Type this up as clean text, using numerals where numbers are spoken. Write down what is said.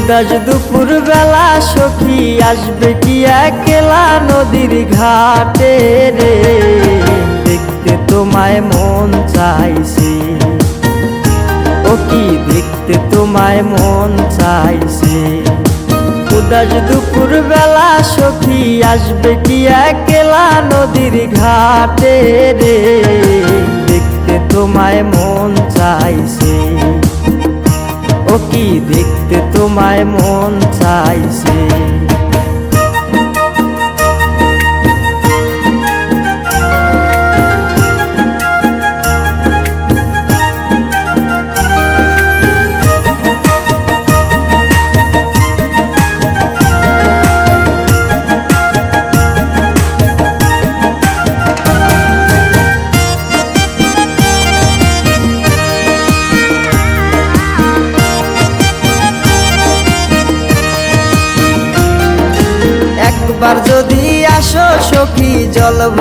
উদাস দুপুর বেলা সখী আসবে কি একলা নদীর ঘাটে রে, দেখতে তোমায় মন চাইছে, ও কি দেখতে তোমায় মন চাইছে। উদাস দুপুর বেলা সখী আসবে কি একলা নদীর ঘাটে রে, দেখতে তোমায় মন চাইছে, ও কি দেখতে তোমায় মন চাইছে। একবার যদি আসো সখী জলব